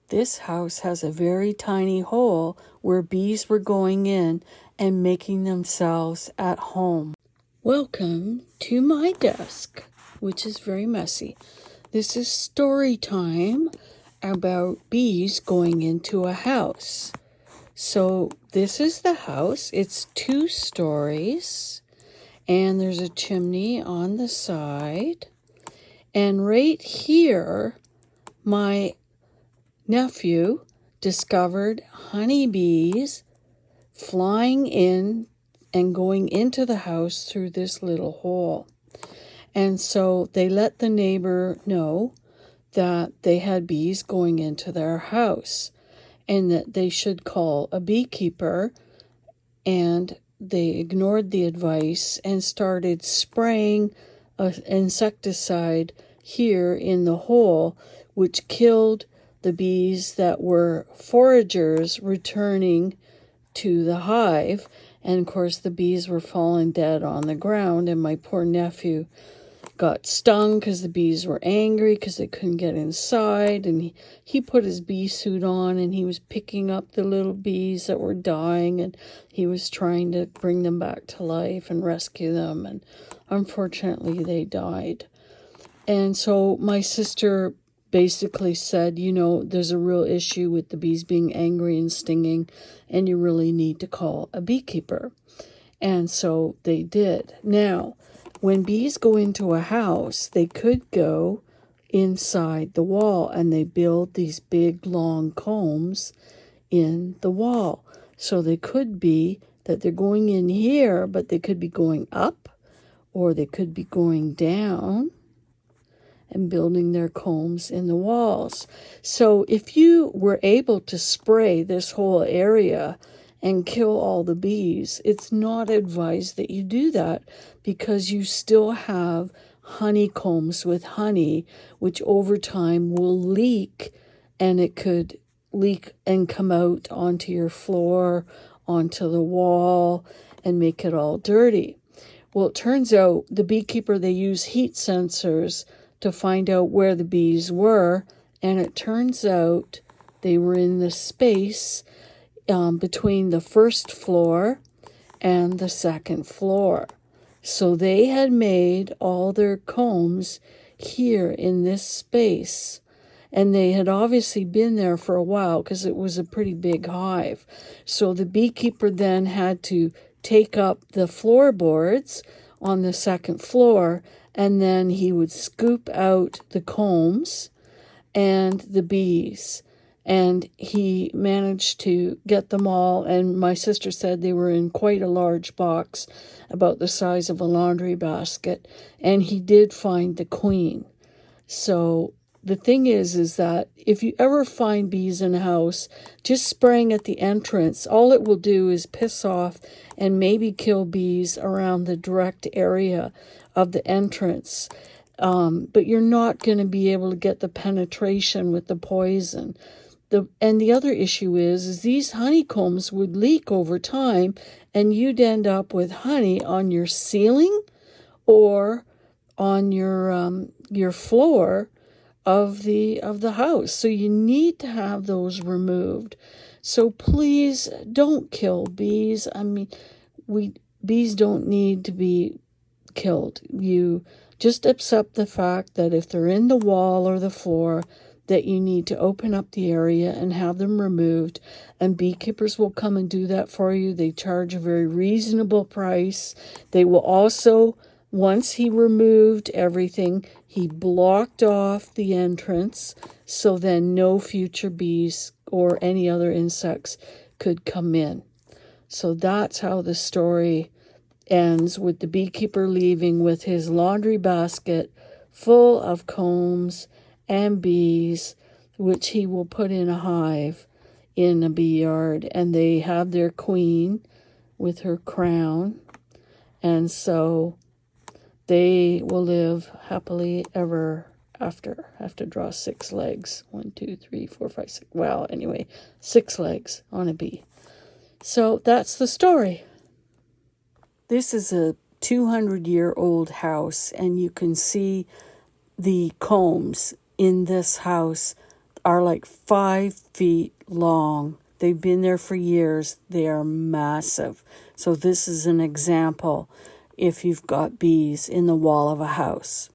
This house has a very tiny hole where bees were going in and making themselves at home. Welcome to my desk, which is very messy. This is story time about bees going into a house. So this is the house. It's 2 stories, and there's a chimney on the side. And right here, my nephew discovered honeybees flying in and going into the house through this little hole. And so they let the neighbor know that they had bees going into their house and that they should call a beekeeper. And they ignored the advice and started spraying an insecticide here in the hole, which killed the bees that were foragers returning to the hive. And of course the bees were falling dead on the ground, and my poor nephew got stung because the bees were angry because they couldn't get inside. And he put his bee suit on and he was picking up the little bees that were dying, and he was trying to bring them back to life and rescue them, and unfortunately they died. And so my sister basically said, there's a real issue with the bees being angry and stinging, and you really need to call a beekeeper. And so they did. Now, when bees go into a house, they could go inside the wall, and they build these big, long combs in the wall. So they could be that they're going in here, but they could be going up, or they could be going down and building their combs in the walls. So if you were able to spray this whole area and kill all the bees, it's not advised that you do that, because you still have honeycombs with honey, which over time will leak, and it could leak and come out onto your floor, onto the wall, and make it all dirty. Well, it turns out the beekeeper, they use heat sensors to find out where the bees were, and it turns out they were in the space between the first floor and the second floor. So they had made all their combs here in this space, and they had obviously been there for a while because it was a pretty big hive. So the beekeeper then had to take up the floorboards on the second floor, and then he would scoop out the combs and the bees. And he managed to get them all. And my sister said they were in quite a large box, about the size of a laundry basket. And he did find the queen. So the thing is that if you ever find bees in a house, just spraying at the entrance, all it will do is piss off and maybe kill bees around the direct area of the entrance. But you're not going to be able to get the penetration with the poison. And the other issue is these honeycombs would leak over time, and you'd end up with honey on your ceiling or on your floor of the house. So you need to have those removed. So please don't kill bees. I mean, bees don't need to be killed. You just accept the fact that if they're in the wall or the floor, that you need to open up the area and have them removed, and beekeepers will come and do that for you. They charge a very reasonable price. They will also, once he removed everything, he blocked off the entrance, so then no future bees or any other insects could come in. So that's how the story ends, with the beekeeper leaving with his laundry basket full of combs and bees, which he will put in a hive in a bee yard. And they have their queen with her crown. And so they will live happily ever after. I have to draw 6 legs. 1, 2, 3, 4, 5, 6. Well, anyway, 6 legs on a bee. So that's the story. This is a 200-year-old house, and you can see the combs in this house are like 5 feet long. They've been there for years. They are massive. So this is an example if you've got bees in the wall of a house.